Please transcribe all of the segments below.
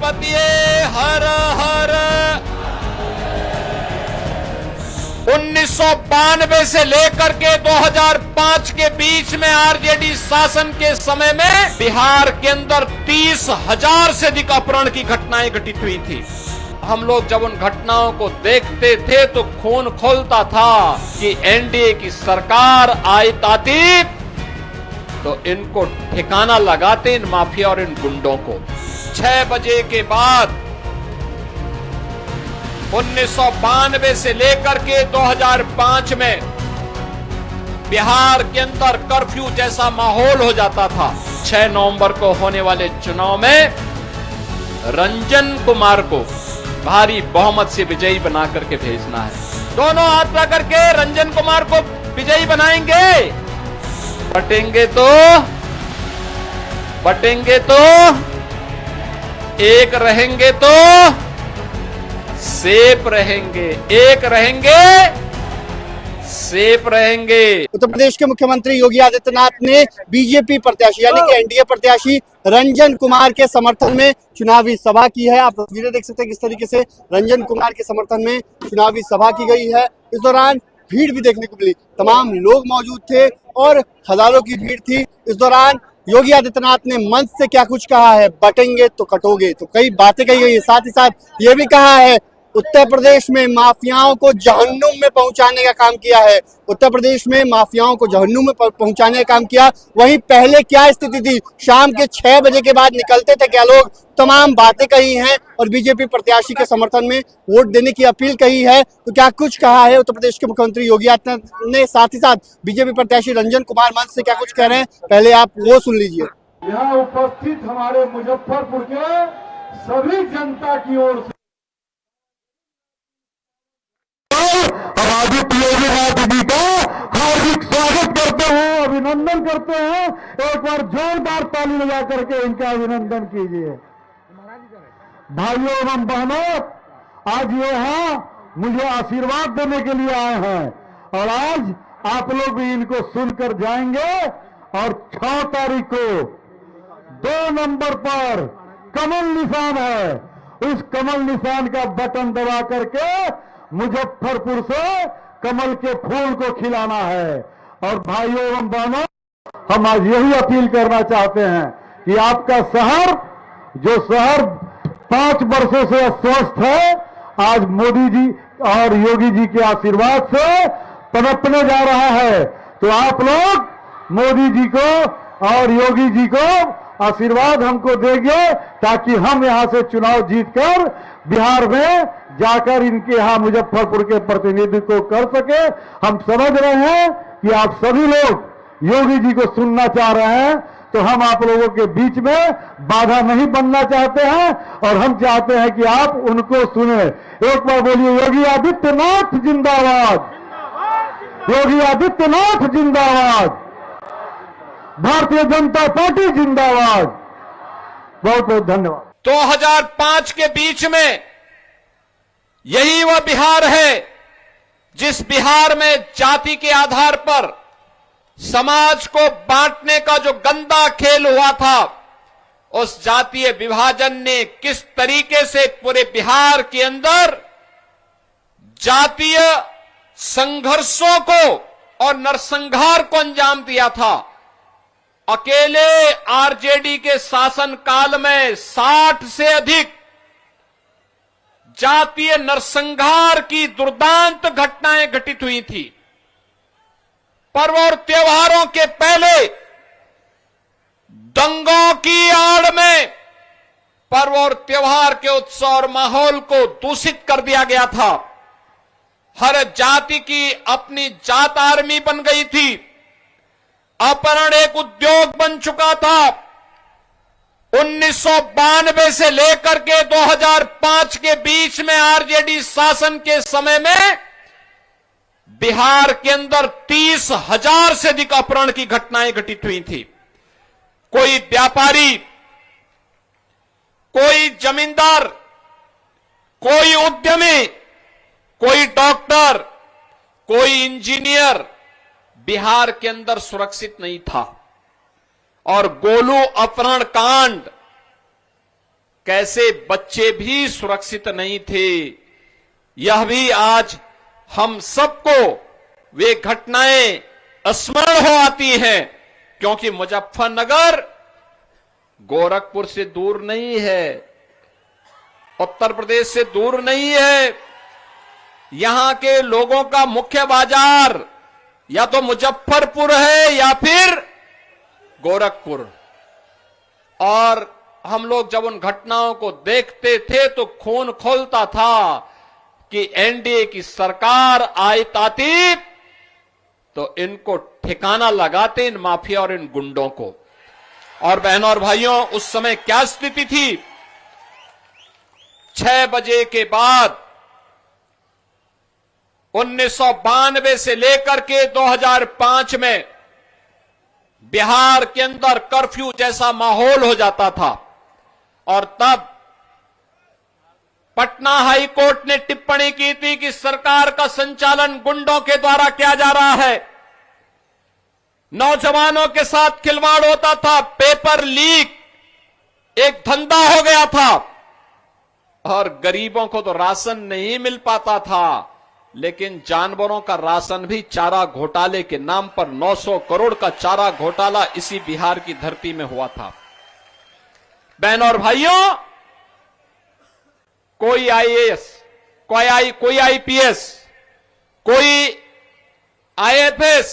गणपतिये हर हर। 1992 से लेकर के 2005 के बीच में आरजेडी शासन के समय में बिहार के अंदर 30,000 से अधिक अपहरण की घटनाएं घटित हुई थी। हम लोग जब उन घटनाओं को देखते थे तो खून खौलता था कि एनडीए की सरकार आती तो इनको ठिकाना लगाते इन माफिया और इन गुंडों को। 6 बजे के बाद 1992 से लेकर के 2005 में बिहार के अंदर कर्फ्यू जैसा माहौल हो जाता था। 6 नवंबर को होने वाले चुनाव में रंजन कुमार को भारी बहुमत से विजयी बना करके भेजना है। दोनों हाथ करके रंजन कुमार को विजयी बनाएंगे। बटेंगे तो एक रहेंगे तो सेफ रहेंगे, एक रहेंगे सेफ रहेंगे। उत्तर प्रदेश के मुख्यमंत्री योगी आदित्यनाथ ने बीजेपी प्रत्याशी यानी कि एनडीए प्रत्याशी रंजन कुमार के समर्थन में चुनावी सभा की है। आप तस्वीरें देख सकते हैं किस तरीके से रंजन कुमार के समर्थन में चुनावी सभा की गई है। इस दौरान भीड़ भी देखने को मिली, तमाम लोग मौजूद थे और हजारों की भीड़ थी। इस दौरान योगी आदित्यनाथ ने मंच से क्या कुछ कहा है, बटेंगे तो कटोगे, तो कई बातें कही गई है। साथ ही साथ ये भी कहा है उत्तर प्रदेश में माफियाओं को जहन्नुम में पहुंचाने का काम किया है। उत्तर प्रदेश में माफियाओं को जहन्नुम में पहुंचाने का काम किया। वहीं पहले क्या स्थिति थी, शाम के 6 बजे के बाद निकलते थे क्या लोग, तमाम बातें कही हैं और बीजेपी प्रत्याशी के समर्थन में वोट देने की अपील कही है। तो क्या कुछ कहा है उत्तर प्रदेश के मुख्यमंत्री योगी आदित्यनाथ ने, साथ ही साथ बीजेपी प्रत्याशी रंजन कुमार मंच से क्या कुछ कह रहे हैं, पहले आप वो सुन लीजिए। यहाँ उपस्थित हमारे मुजफ्फरपुर के सभी जनता की ओर से आदित्य योगीनाथ जी का हार्दिक स्वागत करते हैं, अभिनंदन करते हैं। एक बार जोरदार ताली लगा करके इनका अभिनंदन कीजिए। भाइयों एवं बहनों, आज ये यहाँ मुझे आशीर्वाद देने के लिए आए हैं और आज आप लोग भी इनको सुनकर जाएंगे। और 6 तारीख को 2 नंबर पर कमल निशान है, उस कमल निशान का बटन दबा करके मुजफ्फरपुर से कमल के फूल को खिलाना है। और भाइयों एवं बहनों, हम आज यही अपील करना चाहते हैं कि आपका शहर, जो शहर 5 वर्षों से अस्वस्थ है, आज मोदी जी और योगी जी के आशीर्वाद से पनपने जा रहा है। तो आप लोग मोदी जी को और योगी जी को आशीर्वाद हमको देंगे ताकि हम यहां से चुनाव जीतकर बिहार में जाकर इनके यहां मुजफ्फरपुर के प्रतिनिधित्व कर सके। हम समझ रहे हैं कि आप सभी लोग योगी जी को सुनना चाह रहे हैं, तो हम आप लोगों के बीच में बाधा नहीं बनना चाहते हैं और हम चाहते हैं कि आप उनको सुने। एक बार बोलिए, योगी आदित्यनाथ जिंदाबाद, योगी आदित्यनाथ जिंदाबाद, भारतीय जनता पार्टी जिंदाबाद। बहुत बहुत धन्यवाद। 2005 के बीच में यही वह बिहार है जिस बिहार में जाति के आधार पर समाज को बांटने का जो गंदा खेल हुआ था, उस जातीय विभाजन ने किस तरीके से पूरे बिहार के अंदर जातीय संघर्षों को और नरसंहार को अंजाम दिया था। अकेले आरजेडी के शासन काल में 60 से अधिक जातीय नरसंहार की दुर्दांत घटनाएं घटित हुई थी। पर्व और त्योहारों के पहले दंगों की आड़ में पर्व और त्योहार के उत्सव और माहौल को दूषित कर दिया गया था। हर जाति की अपनी जात आर्मी बन गई थी। अपहरण एक उद्योग बन चुका था। 1992 से लेकर के 2005 के बीच में आरजेडी शासन के समय में बिहार के अंदर 30,000 से अधिक अपहरण की घटनाएं घटित हुई थी। कोई व्यापारी, कोई जमींदार, कोई उद्यमी, कोई डॉक्टर, कोई इंजीनियर बिहार के अंदर सुरक्षित नहीं था। और गोलू अपहरण कांड कैसे बच्चे भी सुरक्षित नहीं थे, यह भी आज हम सबको वे घटनाएं स्मरण हो आती हैं, क्योंकि मुजफ्फरनगर गोरखपुर से दूर नहीं है, उत्तर प्रदेश से दूर नहीं है। यहां के लोगों का मुख्य बाजार या तो मुजफ्फरपुर है या फिर गोरखपुर। और हम लोग जब उन घटनाओं को देखते थे तो खून खौलता था कि एनडीए की सरकार आती तो इनको ठिकाना लगाते, इन माफिया और इन गुंडों को। और बहनों और भाइयों, उस समय क्या स्थिति थी? 6 बजे के बाद 1992 से लेकर के 2005 में बिहार के अंदर कर्फ्यू जैसा माहौल हो जाता था। और तब पटना हाई कोर्ट ने टिप्पणी की थी कि सरकार का संचालन गुंडों के द्वारा किया जा रहा है, नौजवानों के साथ खिलवाड़ होता था, पेपर लीक एक धंधा हो गया था, और गरीबों को तो राशन नहीं मिल पाता था, लेकिन जानवरों का राशन भी चारा घोटाले के नाम पर 900 करोड़ का चारा घोटाला इसी बिहार की धरती में हुआ था। बहनों और भाइयों, कोई आईएएस, कोई आईपीएस, कोई आईएफएस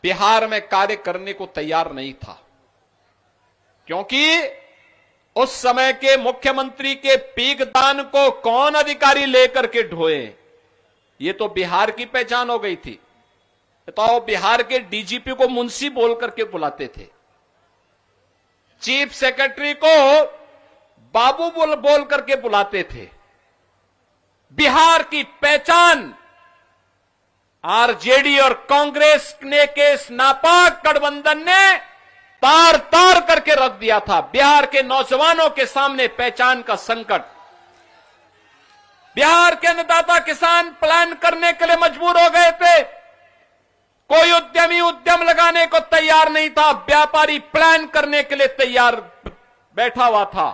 बिहार में कार्य करने को तैयार नहीं था, क्योंकि उस समय के मुख्यमंत्री के पीकदान को कौन अधिकारी लेकर के ढोए, ये तो बिहार की पहचान हो गई थी। तो बिहार के डीजीपी को मुंशी बोल करके बुलाते थे, चीफ सेक्रेटरी को बाबू बोल करके बुलाते थे। बिहार की पहचान आरजेडी और कांग्रेस ने के इस नापाक गठबंधन ने तार तार करके रख दिया था। बिहार के नौजवानों के सामने पहचान का संकट। बिहार के अन्नदाता किसान प्लान करने के लिए मजबूर हो गए थे, कोई उद्यमी उद्यम लगाने को तैयार नहीं था, व्यापारी प्लान करने के लिए तैयार बैठा हुआ था।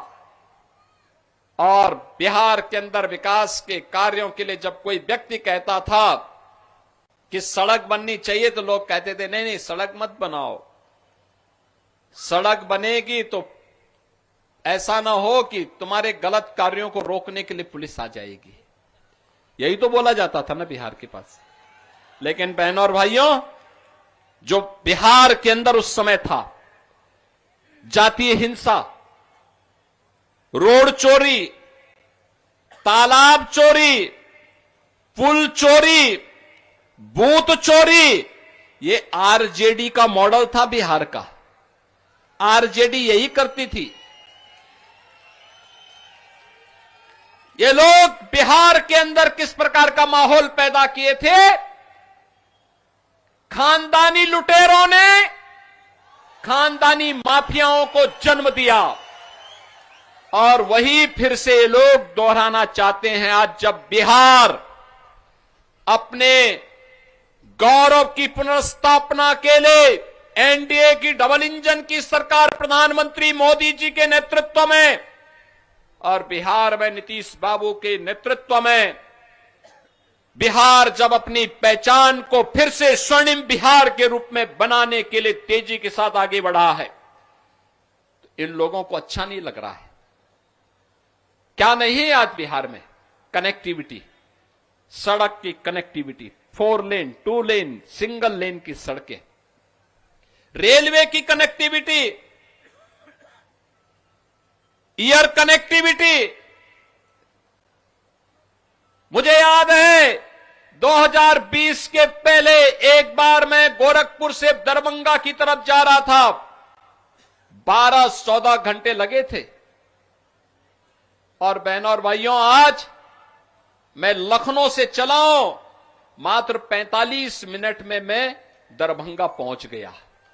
और बिहार के अंदर विकास के कार्यों के लिए जब कोई व्यक्ति कहता था कि सड़क बननी चाहिए, तो लोग कहते थे नहीं नहीं सड़क मत बनाओ, सड़क बनेगी तो ऐसा ना हो कि तुम्हारे गलत कार्यों को रोकने के लिए पुलिस आ जाएगी, यही तो बोला जाता था ना बिहार के पास। लेकिन बहनों और भाइयों, जो बिहार के अंदर उस समय था, जातीय हिंसा, रोड चोरी, तालाब चोरी, पुल चोरी, बूथ चोरी, ये आरजेडी का मॉडल था बिहार का। आरजेडी यही करती थी। ये लोग बिहार के अंदर किस प्रकार का माहौल पैदा किए थे? खानदानी लुटेरों ने खानदानी माफियाओं को जन्म दिया, और वही फिर से ये लोग दोहराना चाहते हैं। आज जब बिहार अपने गौरव की पुनर्स्थापना के लिए एनडीए की डबल इंजन की सरकार प्रधानमंत्री मोदी जी के नेतृत्व में और बिहार में नीतीश बाबू के नेतृत्व में बिहार जब अपनी पहचान को फिर से स्वर्णिम बिहार के रूप में बनाने के लिए तेजी के साथ आगे बढ़ा है, तो इन लोगों को अच्छा नहीं लग रहा है। क्या नहीं है आज बिहार में? कनेक्टिविटी, सड़क की कनेक्टिविटी, 4 लेन, 2 लेन, सिंगल लेन की सड़कें, रेलवे की कनेक्टिविटी, एयर कनेक्टिविटी। मुझे याद है 2020 के पहले एक बार मैं गोरखपुर से दरभंगा की तरफ जा रहा था, 12-14 घंटे लगे थे। और बहनों और भाइयों, आज मैं लखनऊ से चला हूं, मात्र 45 मिनट में मैं दरभंगा पहुंच गया।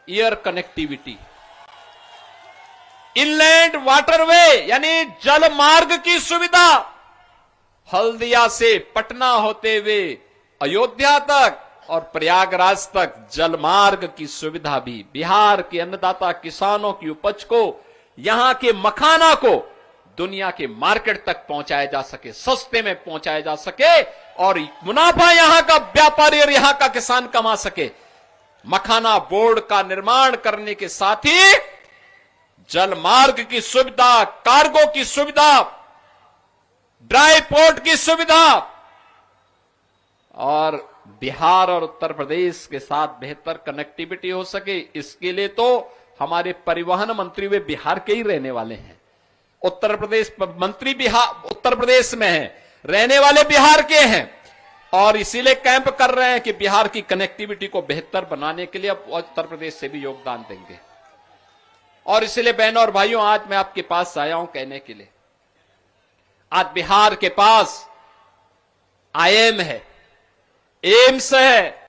एयर कनेक्टिविटी, इनलैंड वाटरवे यानी जल मार्ग की सुविधा, हल्दिया से पटना होते हुए अयोध्या तक और प्रयागराज तक जल मार्ग की सुविधा भी बिहार के अन्नदाता किसानों की उपज को, यहां के मखाना को दुनिया के मार्केट तक पहुंचाया जा सके, सस्ते में पहुंचाया जा सके और मुनाफा यहां का व्यापारी और यहां का किसान कमा सके। मखाना बोर्ड का निर्माण करने के साथ ही जल मार्ग की सुविधा, कार्गो की सुविधा, ड्राई पोर्ट की सुविधा और बिहार और उत्तर प्रदेश के साथ बेहतर कनेक्टिविटी हो सके, इसके लिए तो हमारे परिवहन मंत्री वे बिहार के ही रहने वाले हैं। उत्तर प्रदेश मंत्री उत्तर प्रदेश में है, रहने वाले बिहार के हैं और इसीलिए कैंप कर रहे हैं कि बिहार की कनेक्टिविटी को बेहतर बनाने के लिए अब उत्तर प्रदेश से भी योगदान देंगे। और इसलिए बहनों और भाइयों, आज मैं आपके पास आया हूं कहने के लिए, आज बिहार के पास आईएम है, एम्स है,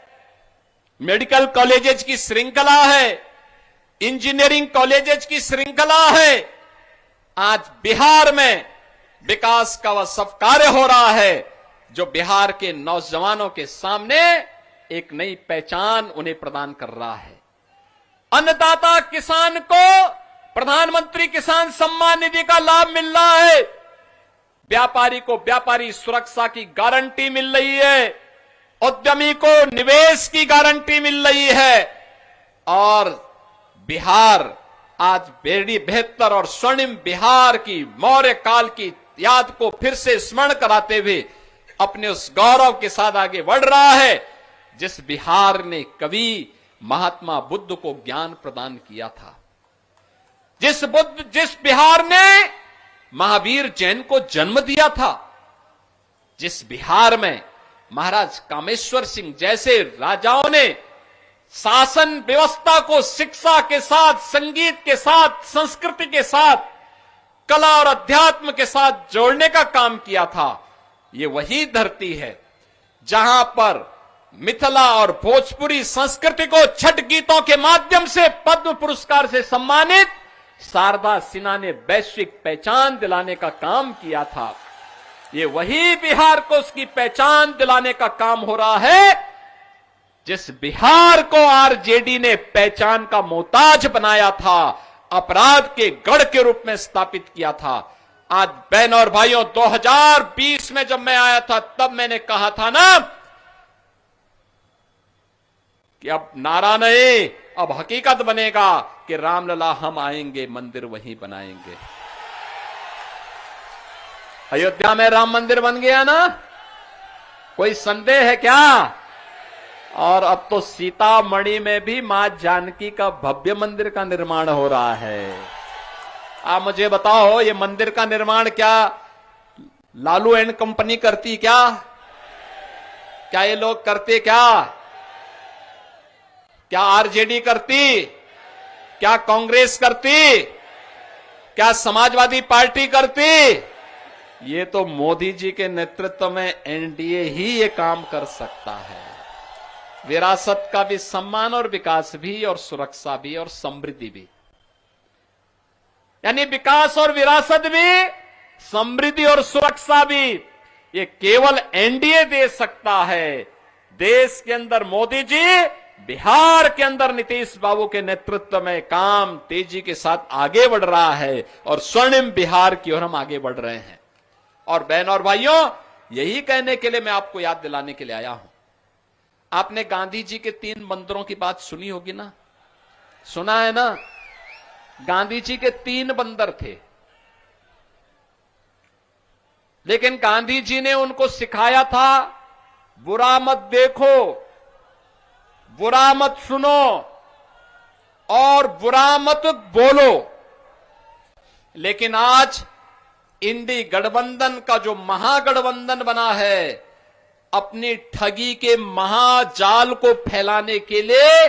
मेडिकल कॉलेजेस की श्रृंखला है, इंजीनियरिंग कॉलेजेस की श्रृंखला है। आज बिहार में विकास का वह सब कार्य हो रहा है जो बिहार के नौजवानों के सामने एक नई पहचान उन्हें प्रदान कर रहा है। अन्नदाता किसान को प्रधानमंत्री किसान सम्मान निधि का लाभ मिल रहा है, व्यापारी को व्यापारी सुरक्षा की गारंटी मिल रही है, उद्यमी को निवेश की गारंटी मिल रही है और बिहार आज बेहतर और स्वर्णिम बिहार की मौर्य काल की याद को फिर से स्मरण कराते हुए अपने उस गौरव के साथ आगे बढ़ रहा है जिस बिहार ने कवि महात्मा बुद्ध को ज्ञान प्रदान किया था, जिस बिहार ने महावीर जैन को जन्म दिया था, जिस बिहार में महाराज कामेश्वर सिंह जैसे राजाओं ने शासन व्यवस्था को शिक्षा के साथ, संगीत के साथ, संस्कृति के साथ, कला और अध्यात्म के साथ जोड़ने का काम किया था। ये वही धरती है जहां पर मिथिला और भोजपुरी संस्कृति को छठ गीतों के माध्यम से पद्म पुरस्कार से सम्मानित शारदा सिन्हा ने वैश्विक पहचान दिलाने का काम किया था। ये वही बिहार को उसकी पहचान दिलाने का काम हो रहा है जिस बिहार को आरजेडी ने पहचान का मोहताज बनाया था, अपराध के गढ़ के रूप में स्थापित किया था। आज बहनों और भाइयों, 2020 में जब मैं आया था तब मैंने कहा था ना कि अब नारा नहीं, अब हकीकत बनेगा कि रामलला हम आएंगे, मंदिर वहीं बनाएंगे। अयोध्या में राम मंदिर बन गया ना, कोई संदेह है क्या? और अब तो सीतामढ़ी में भी मां जानकी का भव्य मंदिर का निर्माण हो रहा है। आप मुझे बताओ, ये मंदिर का निर्माण क्या लालू एंड कंपनी करती क्या? क्या ये लोग करते क्या? क्या आरजेडी करती? क्या कांग्रेस करती? क्या समाजवादी पार्टी करती? ये तो मोदी जी के नेतृत्व में एनडीए ही ये काम कर सकता है। विरासत का भी सम्मान और विकास भी और सुरक्षा भी और समृद्धि भी, यानी विकास और विरासत भी, समृद्धि और सुरक्षा भी, ये केवल एनडीए दे सकता है। देश के अंदर मोदी जी, बिहार के अंदर नीतीश बाबू के नेतृत्व में काम तेजी के साथ आगे बढ़ रहा है और स्वर्णिम बिहार की ओर हम आगे बढ़ रहे हैं। और बहनों और भाइयों, यही कहने के लिए मैं आपको याद दिलाने के लिए आया हूं। आपने गांधी जी के 3 बंदरों की बात सुनी होगी ना, सुना है ना? गांधी जी के 3 बंदर थे, लेकिन गांधी जी ने उनको सिखाया था बुरा मत देखो, बुरा मत सुनो और बुरा मत बोलो। लेकिन आज इंडी गठबंधन का जो महागठबंधन बना है, अपनी ठगी के महाजाल को फैलाने के लिए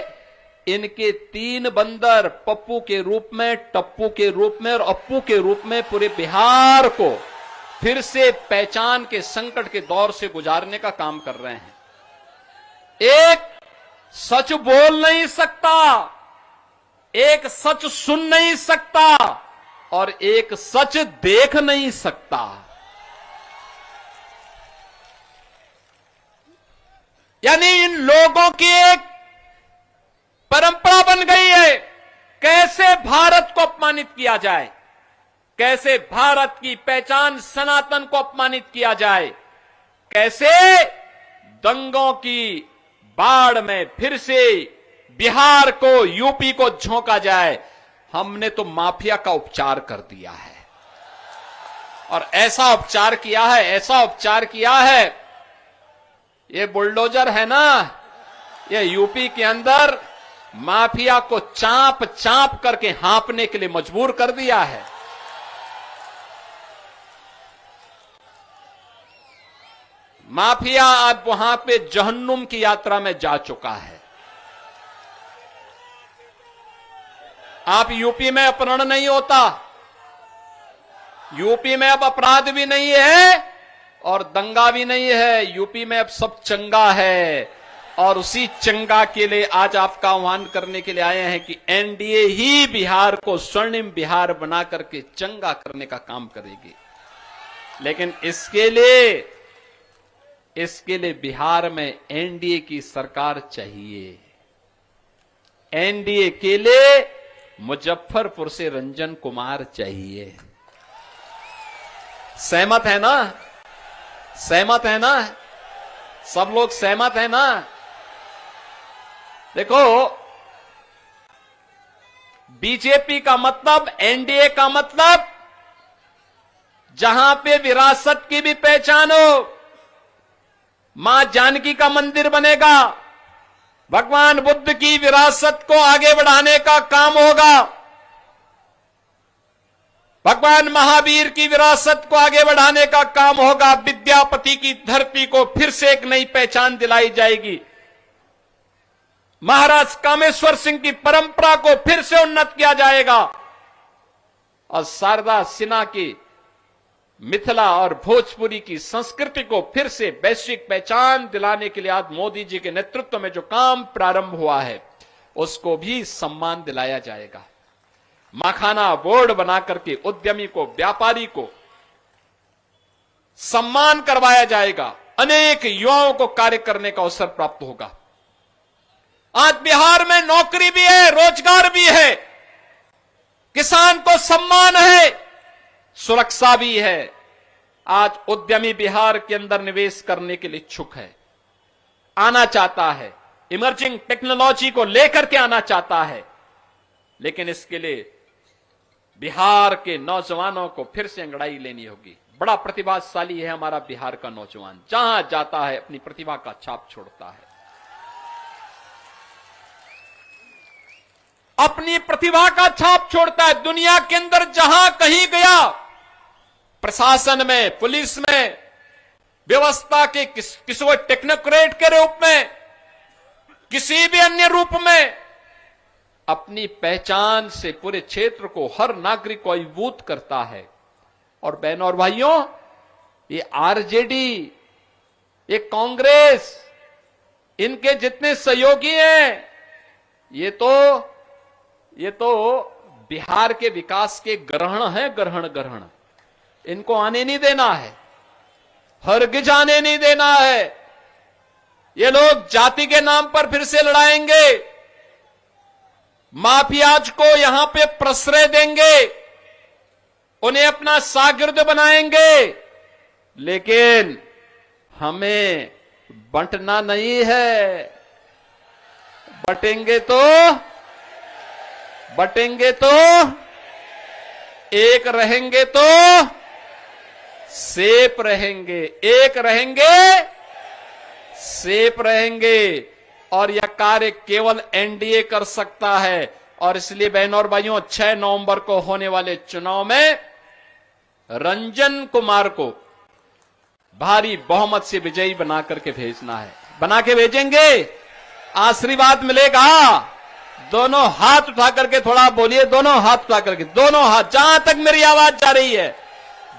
इनके 3 बंदर पप्पू के रूप में, टप्पू के रूप में और अप्पू के रूप में पूरे बिहार को फिर से पहचान के संकट के दौर से गुजारने का काम कर रहे हैं। एक सच बोल नहीं सकता, एक सच सुन नहीं सकता और एक सच देख नहीं सकता। यानी इन लोगों की एक परंपरा बन गई है कैसे भारत को अपमानित किया जाए, कैसे भारत की पहचान सनातन को अपमानित किया जाए, कैसे दंगों की बाढ़ में फिर से बिहार को, यूपी को झोंका जाए। हमने तो माफिया का उपचार कर दिया है और ऐसा उपचार किया है, ये बुलडोजर है ना, ये यूपी के अंदर माफिया को चांप चांप करके हाँपने के लिए मजबूर कर दिया है। माफिया अब वहां पे जहन्नुम की यात्रा में जा चुका है। आप यूपी में अपहरण नहीं होता, यूपी में अब अपराध भी नहीं है और दंगा भी नहीं है, यूपी में अब सब चंगा है। और उसी चंगा के लिए आज आपका आह्वान करने के लिए आए हैं कि एनडीए ही बिहार को स्वर्णिम बिहार बना करके चंगा करने का काम करेगी। लेकिन इसके लिए बिहार में एनडीए की सरकार चाहिए। एनडीए के लिए मुजफ्फरपुर से रंजन कुमार चाहिए। सहमत है ना? सहमत है ना? सब लोग सहमत है ना? देखो, बीजेपी का मतलब, एनडीए का मतलब, जहां पे विरासत की भी पहचान हो, मां जानकी का मंदिर बनेगा, भगवान बुद्ध की विरासत को आगे बढ़ाने का काम होगा, भगवान महावीर की विरासत को आगे बढ़ाने का काम होगा, विद्यापति की धरती को फिर से एक नई पहचान दिलाई जाएगी, महाराज कामेश्वर सिंह की परंपरा को फिर से उन्नत किया जाएगा और शारदा सिन्हा की मिथिला और भोजपुरी की संस्कृति को फिर से वैश्विक पहचान दिलाने के लिए आज मोदी जी के नेतृत्व में जो काम प्रारंभ हुआ है उसको भी सम्मान दिलाया जाएगा। मखाना बोर्ड बना करके उद्यमी को, व्यापारी को सम्मान करवाया जाएगा, अनेक युवाओं को कार्य करने का अवसर प्राप्त होगा। आज बिहार में नौकरी भी है, रोजगार भी है, किसान को सम्मान है, सुरक्षा भी है। आज उद्यमी बिहार के अंदर निवेश करने के लिए इच्छुक है, आना चाहता है, इमर्जिंग टेक्नोलॉजी को लेकर के आना चाहता है। लेकिन इसके लिए बिहार के नौजवानों को फिर से अंगड़ाई लेनी होगी। बड़ा प्रतिभाशाली है हमारा बिहार का नौजवान, जहां जाता है अपनी प्रतिभा का छाप छोड़ता है, अपनी प्रतिभा का छाप छोड़ता है। दुनिया के अंदर जहां कहीं गया, प्रशासन में, पुलिस में, व्यवस्था के किसी टेक्नोक्रेट के रूप में, किसी भी अन्य रूप में, अपनी पहचान से पूरे क्षेत्र को, हर नागरिक को अभिभूत करता है। और बहनों और भाइयों, ये आरजेडी, ये कांग्रेस, इनके जितने सहयोगी हैं, ये तो बिहार के विकास के ग्रहण है, ग्रहण। इनको आने नहीं देना है, हरगिज आने नहीं देना है। ये लोग जाति के नाम पर फिर से लड़ाएंगे, माफियाज को यहां पे प्रश्रय देंगे, उन्हें अपना शागिर्द बनाएंगे। लेकिन हमें बंटना नहीं है। बटेंगे तो एक रहेंगे तो सेफ रहेंगे, एक रहेंगे सेफ रहेंगे। और यह कार्य केवल एनडीए कर सकता है। और इसलिए बहनों और भाइयों, 6 नवंबर को होने वाले चुनाव में रंजन कुमार को भारी बहुमत से विजयी बना करके भेजना है। बना के भेजेंगे, आशीर्वाद मिलेगा। दोनों हाथ उठा करके थोड़ा बोलिए, दोनों हाथ उठा करके, दोनों हाथ, जहां तक मेरी आवाज जा रही है,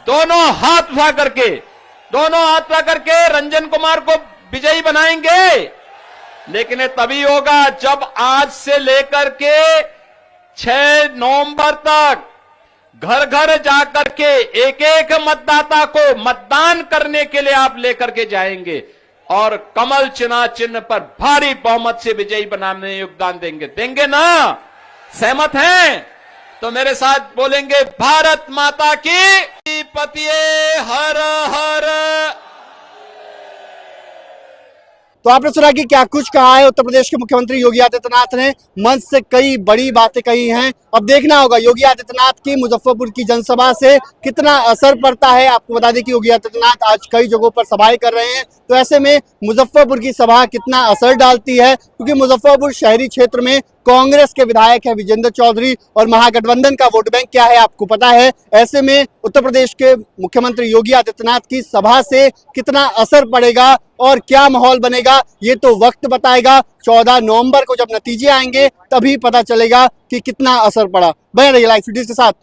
दोनों हाथ उठा करके रंजन कुमार को विजयी बनाएंगे। लेकिन ये तभी होगा जब आज से लेकर के 6 नवंबर तक घर घर जाकर के एक एक मतदाता को मतदान करने के लिए आप लेकर के जाएंगे और कमल चुनाव चिन्ह पर भारी बहुमत से विजयी बनाने में योगदान देंगे ना? सहमत हैं? तो मेरे साथ बोलेंगे भारत माता की पतिये हर हर। तो आपने सुना कि क्या कुछ कहा है उत्तर प्रदेश के मुख्यमंत्री योगी आदित्यनाथ ने। मंच से कई बड़ी बातें कही हैं। अब देखना होगा योगी आदित्यनाथ की मुजफ्फरपुर की जनसभा से कितना असर पड़ता है। आपको बता दें कि योगी आदित्यनाथ आज कई जगहों पर सभाएं कर रहे हैं, तो ऐसे में मुजफ्फरपुर की सभा कितना असर डालती है, क्योंकि मुजफ्फरपुर शहरी क्षेत्र में कांग्रेस के विधायक है विजेंद्र चौधरी और महागठबंधन का वोट बैंक क्या है आपको पता है। ऐसे में उत्तर प्रदेश के मुख्यमंत्री योगी आदित्यनाथ की सभा से कितना असर पड़ेगा और क्या माहौल बनेगा, ये तो वक्त बताएगा। 14 नवंबर को जब नतीजे आएंगे तभी पता चलेगा कि कितना असर पड़ा। बने रहिए लाइव सिटीज के साथ।